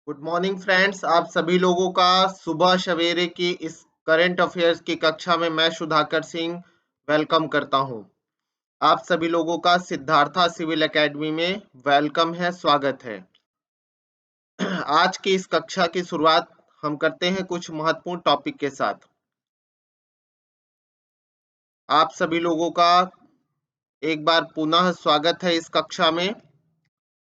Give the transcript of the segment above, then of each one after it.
Good morning friends. आप सभी लोगों का सुबह सवेरे की इस करंट अफेयर्स की कक्षा में मैं सुधाकर सिंह वेलकम करता हूं। आप सभी लोगों का सिद्धार्था सिविल एकेडमी में वेलकम है, स्वागत है। आज की इस कक्षा की शुरुआत हम करते हैं कुछ महत्वपूर्ण टॉपिक के साथ। आप सभी लोगों का एक बार पुनः स्वागत है इस कक्षा में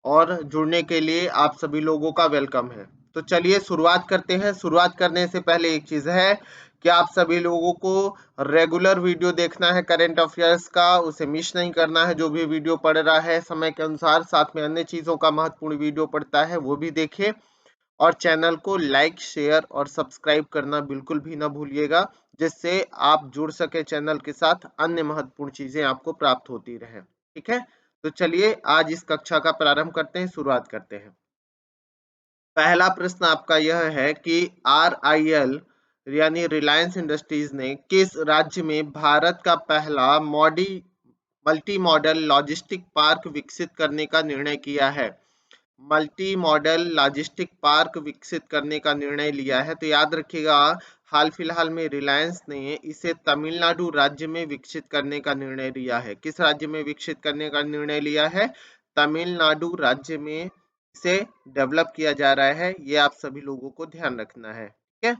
और जुड़ने के लिए आप सभी लोगों का वेलकम है। तो चलिए शुरुआत करते हैं। शुरुआत करने से पहले एक चीज है कि आप सभी लोगों को रेगुलर वीडियो देखना है करंट अफेयर्स का, उसे मिस नहीं करना है। जो भी वीडियो पढ़ रहा है समय के अनुसार, साथ में अन्य चीजों का महत्वपूर्ण वीडियो पढ़ता है वो भी देखें, और चैनल को लाइक शेयर और सब्सक्राइब करना बिल्कुल भी ना भूलिएगा, जिससे आप जुड़ सके चैनल के साथ, अन्य महत्वपूर्ण चीजें आपको प्राप्त होती रहे। ठीक है, तो चलिए आज इस कक्षा का प्रारंभ करते हैं, शुरुआत करते हैं। पहला प्रश्न आपका यह है कि RIL यानी रिलायंस इंडस्ट्रीज ने किस राज्य में भारत का पहला मल्टी मॉडल लॉजिस्टिक पार्क विकसित करने का निर्णय किया है? मल्टी मॉडल लॉजिस्टिक पार्क विकसित करने का निर्णय लिया है। तो याद रखिएगा, हाल फिलहाल में रिलायंस ने इसे तमिलनाडु राज्य में विकसित करने का निर्णय लिया है। किस राज्य में विकसित करने का निर्णय लिया है? तमिलनाडु राज्य में इसे डेवलप किया जा रहा है। ये आप सभी लोगों को ध्यान रखना है। ठीक है,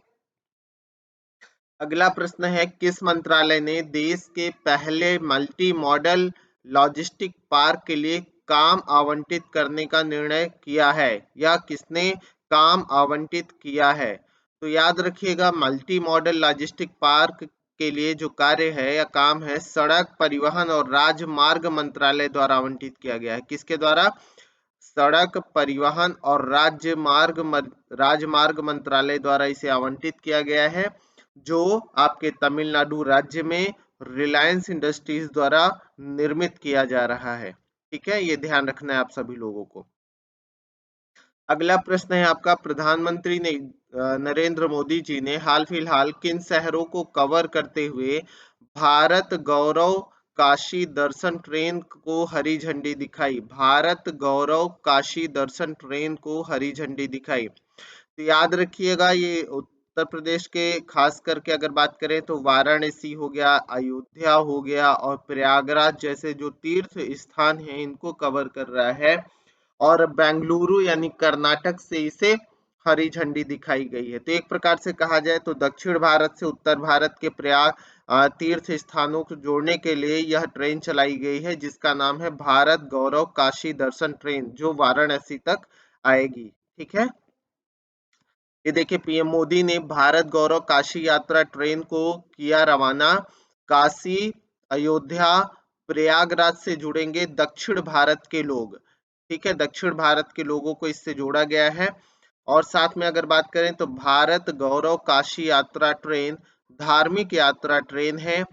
अगला प्रश्न है, किस मंत्रालय ने देश के पहले मल्टी मॉडल लॉजिस्टिक पार्क के लिए काम आवंटित करने का निर्णय किया है, या किसने काम आवंटित किया है? तो याद रखिएगा, मल्टी मॉडल लॉजिस्टिक पार्क के लिए जो कार्य है या काम है, सड़क परिवहन और राजमार्ग मंत्रालय द्वारा आवंटित किया गया है। किसके द्वारा? सड़क परिवहन और राजमार्ग मंत्रालय द्वारा इसे आवंटित किया गया है, जो आपके तमिलनाडु राज्य में रिलायंस इंडस्ट्रीज द्वारा निर्मित किया जा रहा है। ठीक है, ये ध्यान रखना है आप सभी लोगों को। अगला प्रश्न है आपका, प्रधानमंत्री ने नरेंद्र मोदी जी ने हाल फिलहाल किन शहरों को कवर करते हुए भारत गौरव काशी दर्शन ट्रेन को हरी झंडी दिखाई? भारत गौरव काशी दर्शन ट्रेन को हरी झंडी दिखाई। तो याद रखिएगा, ये उत्तर प्रदेश के खास करके अगर बात करें तो वाराणसी हो गया, अयोध्या हो गया और प्रयागराज जैसे जो तीर्थ स्थान हैं, इनको कवर कर रहा है। और बेंगलुरु यानी कर्नाटक से इसे हरी झंडी दिखाई गई है। तो एक प्रकार से कहा जाए तो दक्षिण भारत से उत्तर भारत के प्रयाग तीर्थ स्थानों को जोड़ने के लिए यह ट्रेन चलाई गई है, जिसका नाम है भारत गौरव काशी दर्शन ट्रेन, जो वाराणसी तक आएगी। ठीक है, ये देखिए, पीएम मोदी ने भारत गौरव काशी यात्रा ट्रेन को किया रवाना। काशी, अयोध्या, प्रयागराज से जुड़ेंगे दक्षिण भारत के लोग। ठीक है, दक्षिण भारत के लोगों को इससे जोड़ा गया है। और साथ में अगर बात करें तो भारत गौरव काशी यात्रा ट्रेन धार्मिक यात्रा ट्रेन है,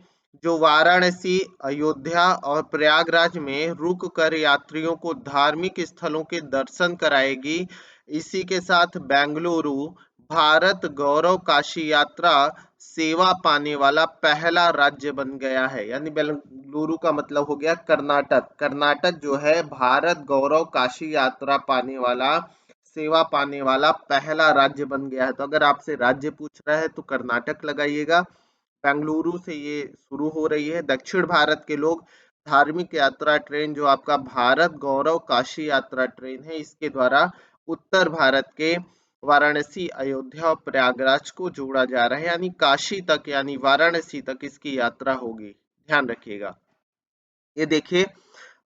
जो वाराणसी, अयोध्या और प्रयागराज में रुक कर यात्रियों को धार्मिक स्थलों के दर्शन कराएगी। इसी के साथ बेंगलुरु भारत गौरव काशी यात्रा सेवा पाने वाला पहला राज्य बन गया है। यानी बेंगलुरु का मतलब हो गया कर्नाटक। कर्नाटक जो है भारत गौरव काशी यात्रा पाने वाला, सेवा पाने वाला पहला राज्य बन गया है। तो अगर आपसे राज्य पूछ रहा है तो कर्नाटक लगाइएगा। बेंगलुरु से ये शुरू हो रही है। दक्षिण भारत के लोग धार्मिक यात्रा ट्रेन, जो आपका भारत गौरव काशी यात्रा ट्रेन है, इसके द्वारा उत्तर भारत के वाराणसी, अयोध्या और प्रयागराज को जोड़ा जा रहा है, यानी काशी तक यानी वाराणसी तक इसकी यात्रा होगी। ध्यान रखिएगा। ये देखिए,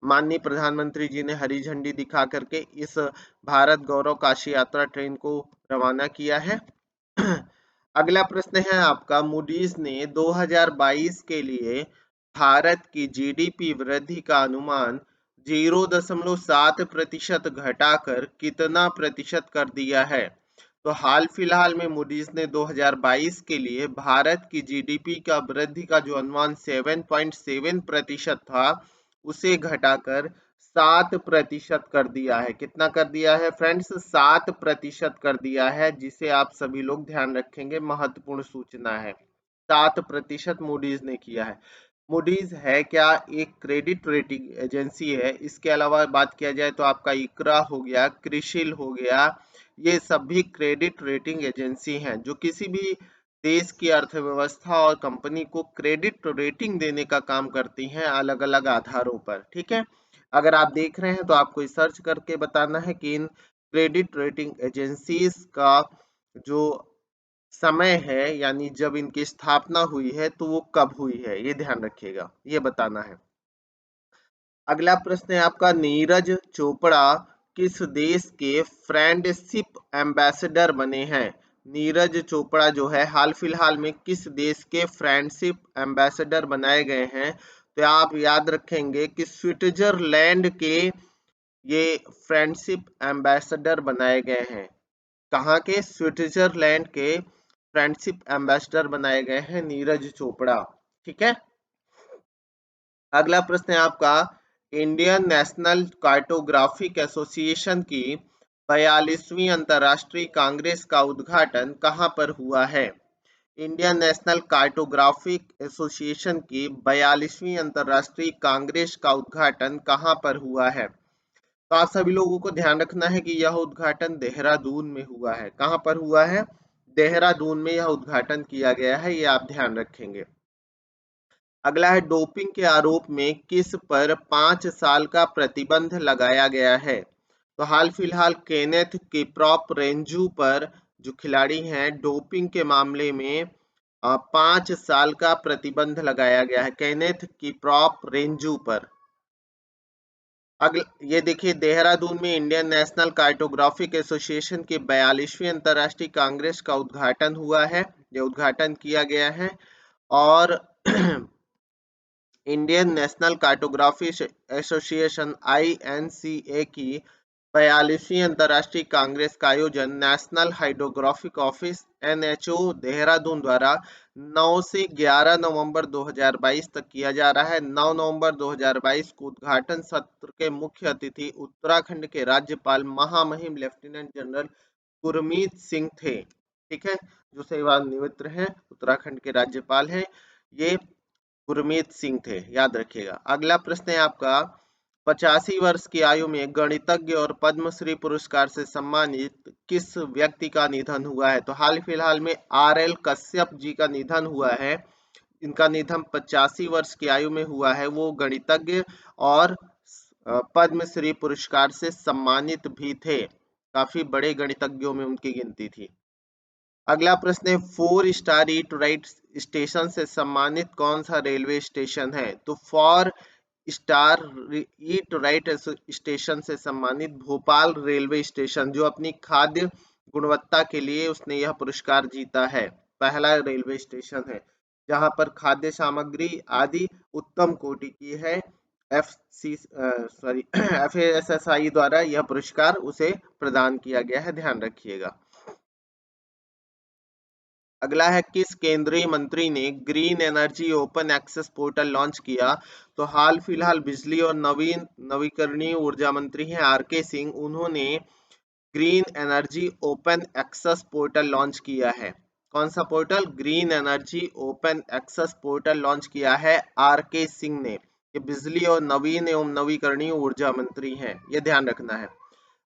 माननीय प्रधानमंत्री जी ने हरी झंडी दिखा करके इस भारत गौरव काशी यात्रा ट्रेन को रवाना किया है। अगला प्रश्न है आपका, मूडीज ने 2022 के लिए भारत की जीडीपी वृद्धि का अनुमान 0.7% घटाकर कितना प्रतिशत कर दिया है? तो हाल फिलहाल में मूडीज ने 2022 के लिए भारत की जीडीपी का वृद्धि का जो अनुमान 7.7% था, उसे घटाकर 7% कर दिया है। कितना कर दिया है फ्रेंड्स? 7% कर दिया है, जिसे आप सभी लोग ध्यान रखेंगे, महत्वपूर्ण सूचना है। 7% मूडीज ने किया है। मूडीज है क्या? एक क्रेडिट रेटिंग एजेंसी है। इसके अलावा बात किया जाए तो आपका इकरा हो गया, क्रिशिल हो गया, ये सभी क्रेडिट रेटिंग एजेंसी हैं जो किसी भी देश की अर्थव्यवस्था और कंपनी को क्रेडिट रेटिंग देने का काम करती हैं अलग अलग आधारों पर। ठीक है, अगर आप देख रहे हैं तो आपको सर्च करके बताना है कि इन क्रेडिट रेटिंग एजेंसीज का जो समय है यानी जब इनकी स्थापना हुई है तो वो कब हुई है, ये ध्यान रखिएगा, ये बताना है। अगला प्रश्न है आपका, नीरज चोपड़ा किस देश के फ्रेंडशिप एम्बेसडर बने हैं? नीरज चोपड़ा जो है हाल फिलहाल में किस देश के फ्रेंडशिप एम्बेसडर बनाए गए हैं? तो आप याद रखेंगे कि स्विट्जरलैंड के ये फ्रेंडशिप एम्बेसडर बनाए गए हैं। कहाँ के? स्विट्जरलैंड के फ्रेंडशिप एम्बेसडर बनाए गए हैं नीरज चोपड़ा। ठीक है, अगला प्रश्न है आपका, इंडियन नेशनल कार्टोग्राफिक एसोसिएशन की 42वीं अंतर्राष्ट्रीय कांग्रेस का उद्घाटन कहाँ पर हुआ है? इंडियन नेशनल कार्टोग्राफिक एसोसिएशन की 42वीं अंतर्राष्ट्रीय कांग्रेस का उद्घाटन कहाँ पर हुआ है? तो आप सभी लोगों को ध्यान रखना है कि यह उद्घाटन देहरादून में हुआ है। कहाँ पर हुआ है? देहरादून में यह उद्घाटन किया गया है, ये आप ध्यान रखेंगे। अगला है, डोपिंग के आरोप में किस पर 5 साल का प्रतिबंध लगाया गया है? तो हाल फिलहाल केनेथ किप्रॉप रेंजू पर जो खिलाड़ी हैं डोपिंग के मामले में 5 साल का प्रतिबंध लगाया गया है केनेथ किप्रॉप रेंजू पर। अगला ये देखिए, देहरादून में इंडियन नेशनल कार्टोग्राफिक एसोसिएशन की 42वीं अंतर्राष्ट्रीय कांग्रेस का उद्घाटन हुआ है, ये उद्घाटन किया गया है। और Indian national cartography association INCA की 42वीं अंतर्राष्ट्रीय कांग्रेस का आयोजन national hydrographic office NHO Dehradun द्वारा 9 से 11 नवंबर 2022 तक किया जा रहा है। 9 नवंबर 2022 को उद्घाटन सत्र के मुख्य अतिथि उत्तराखंड के राज्यपाल महामहिम लेफ्टिनेंट जनरल गुरमीत सिंह थे। ठीक है, जो सेवानिवृत्त हैं उत्तराखंड के राज्यपाल हैं, ये गुरमीत सिंह थे, याद रखिएगा। अगला प्रश्न है आपका, 85 वर्ष की आयु में गणितज्ञ और पद्मश्री पुरस्कार से सम्मानित किस व्यक्ति का निधन हुआ है? तो हाल फिलहाल में RL कश्यप जी का निधन हुआ है। इनका निधन 85 वर्ष की आयु में हुआ है। वो गणितज्ञ और पद्मश्री पुरस्कार से सम्मानित भी थे, काफी बड़े गणितज्ञों में उनकी गिनती थी। अगला प्रश्न है, 4 स्टार ईट राइट स्टेशन से सम्मानित कौन सा रेलवे स्टेशन है? तो 4 स्टार ईट राइट स्टेशन से सम्मानित भोपाल रेलवे स्टेशन, जो अपनी खाद्य गुणवत्ता के लिए उसने यह पुरस्कार जीता है, पहला रेलवे स्टेशन है जहां पर खाद्य सामग्री आदि उत्तम कोटि की है। FSSAI द्वारा यह पुरस्कार उसे प्रदान किया गया है, ध्यान रखिएगा। अगला है, किस केंद्रीय मंत्री ने green energy open access portal launch किया? तो हाल फिलहाल बिजली और नवीकरणीय ऊर्जा मंत्री हैं RK सिंह, उन्होंने green energy open access portal launch किया है। कौन सा portal? Green energy open access portal launch किया है RK सिंह ने। ये बिजली और नवीन एवं नवीकरणीय ऊर्जा मंत्री हैं, ये ध्यान रखना है।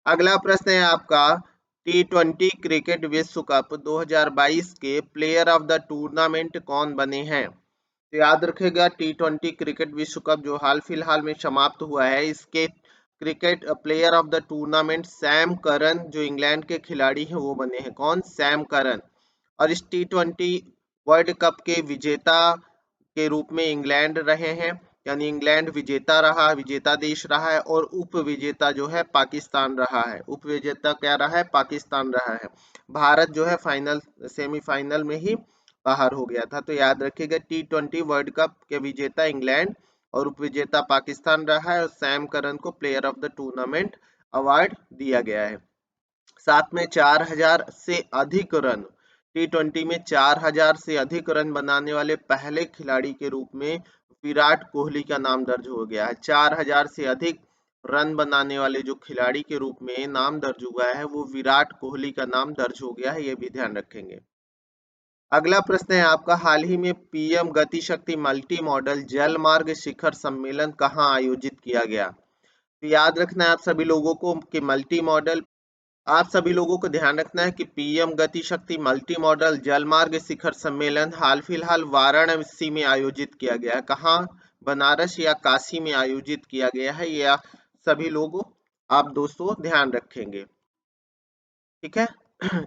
अगला प्रश्न है आपका, T20 क्रिकेट विश्व कप 2022 के प्लेयर ऑफ द टूर्नामेंट कौन बने हैं? तो याद रखेगा, T20 क्रिकेट विश्व कप जो हाल फिलहाल में समाप्त हुआ है, इसके cricket player of the tournament Sam Curran, जो इंग्लैंड के खिलाड़ी हैं, वो बने हैं। कौन? Sam Curran. और इस T20 वर्ल्ड कप के विजेता के रूप में इंग्लैंड रहे हैं, यानी इंग्लैंड विजेता रहा, विजेता देश रहा है, और उप विजेता जो है पाकिस्तान रहा है। उप विजेता क्या रहा है? पाकिस्तान रहा है। भारत जो है फाइनल सेमीफाइनल में ही बाहर हो गया था। तो याद रखिएगा, T20 वर्ल्ड कप के विजेता इंग्लैंड और उप विजेता पाकिस्तान रहा है, और सैम करन को player of the tournament award दिया गया है। साथ में 4000 से अधिक रन, T20 में 4000 से अधिक रन बनाने वाले पहले खिलाड़ी के रूप में विराट कोहली का नाम दर्ज हो गया है। 4000 से अधिक रन बनाने वाले जो खिलाड़ी के रूप में नाम दर्ज हुआ है, वो विराट कोहली का नाम दर्ज हो गया है, ये भी ध्यान रखेंगे। अगला प्रश्न है आपका, हाल ही में PM गति शक्ति मल्टी मॉडल जल मार्ग शिखर सम्मेलन कहाँ आयोजित किया गया? तो याद रखना है आप सभी लोगों को कि मल्टी मॉडल आप सभी लोगों को ध्यान रखना है कि पीएम गति शक्ति मल्टी मॉडल जलमार्ग शिखर सम्मेलन हाल फिलहाल वाराणसी में आयोजित किया गया है। कहाँ? बनारस या काशी में आयोजित किया गया है, यह सभी लोगों आप दोस्तों ध्यान रखेंगे। ठीक है।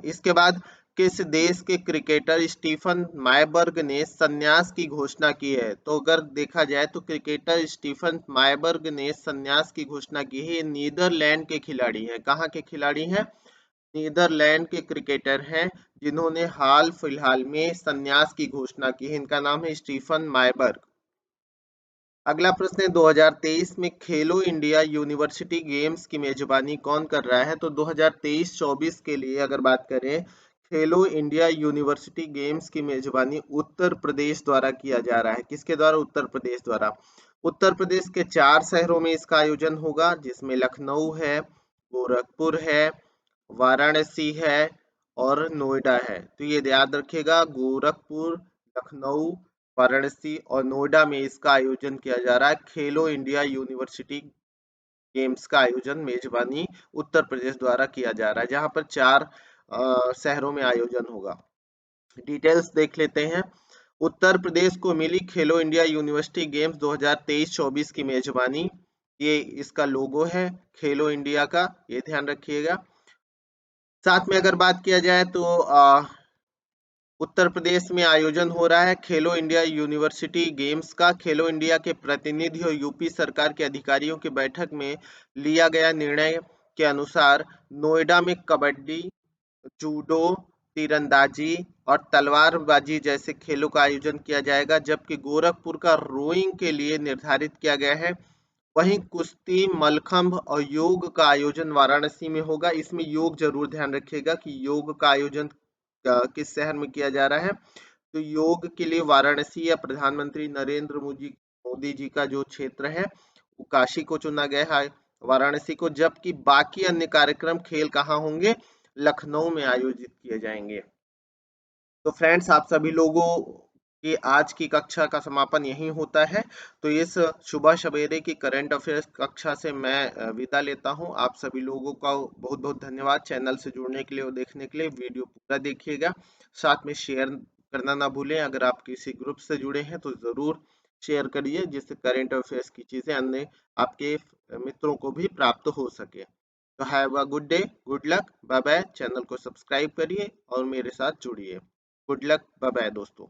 इसके बाद किस देश के क्रिकेटर स्टीफन मायबर्ग ने संन्यास की घोषणा की है? तो अगर देखा जाए तो क्रिकेटर स्टीफन मायबर्ग ने संन्यास की घोषणा की है। ये नीदरलैंड के खिलाड़ी हैं। कहाँ के खिलाड़ी हैं? नीदरलैंड के क्रिकेटर हैं जिन्होंने हाल फिलहाल में संन्यास की घोषणा की है। इनका नाम है स्टीफन मायबर्ग। अगला प्रश्न है 2023 में खेलो इंडिया यूनिवर्सिटी गेम्स की मेजबानी कौन कर रहा है? तो 2023-24 के लिए अगर बात करें, खेलो इंडिया यूनिवर्सिटी गेम्स की मेजबानी उत्तर प्रदेश द्वारा किया जा रहा है। किसके द्वारा? उत्तर प्रदेश द्वारा। उत्तर प्रदेश के 4 शहरों में इसका आयोजन होगा, जिसमें लखनऊ है, गोरखपुर है, वाराणसी है और नोएडा है। तो ये याद रखिएगा, गोरखपुर, लखनऊ, वाराणसी और नोएडा में इसका आयोजन किया जा रहा है। खेलो इंडिया यूनिवर्सिटी गेम्स का आयोजन मेजबानी उत्तर प्रदेश द्वारा किया जा रहा है, जहां पर 4 शहरों में आयोजन होगा। डिटेल्स देख लेते हैं। उत्तर प्रदेश को मिली खेलो इंडिया यूनिवर्सिटी गेम्स 2023-24 की मेजबानी। ये इसका लोगो है खेलो इंडिया का, ये ध्यान रखिएगा। साथ में अगर बात किया जाए तो उत्तर प्रदेश में आयोजन हो रहा है खेलो इंडिया यूनिवर्सिटी गेम्स का। खेलो इंडिया के प्रतिनिधि और यूपी सरकार के अधिकारियों की बैठक में लिया गया निर्णय के अनुसार नोएडा में कबड्डी, जूडो, तीरंदाजी और तलवारबाजी जैसे खेलों का आयोजन किया जाएगा, जबकि गोरखपुर का रोइंग के लिए निर्धारित किया गया है। वहीं कुश्ती, मलखंभ और योग का आयोजन वाराणसी में होगा। इसमें योग जरूर ध्यान रखिएगा कि योग का आयोजन किस शहर में किया जा रहा है। तो योग के लिए वाराणसी या प्रधानमंत्री नरेंद्र मोदी जी का जो क्षेत्र है वो काशी को चुना गया है, वाराणसी को, जबकि बाकी अन्य कार्यक्रम खेल कहाँ होंगे? लखनऊ में आयोजित किए जाएंगे। तो फ्रेंड्स, आप सभी लोगों की आज की कक्षा का समापन यहीं होता है। तो इस सुबह सवेरे की करंट अफेयर्स कक्षा से मैं विदा लेता हूं। आप सभी लोगों का बहुत बहुत धन्यवाद चैनल से जुड़ने के लिए और देखने के लिए। वीडियो पूरा देखिएगा, साथ में शेयर करना ना भूलें। अगर आप किसी ग्रुप से जुड़े हैं तो जरूर शेयर करिए, जिससे करंट अफेयर्स की चीजें अन्य आपके मित्रों को भी प्राप्त हो सके। तो have a good day, good luck, bye bye. Channel को सब्सक्राइब करिए और मेरे साथ जुड़िए। गुड लक, बाय बाय दोस्तों।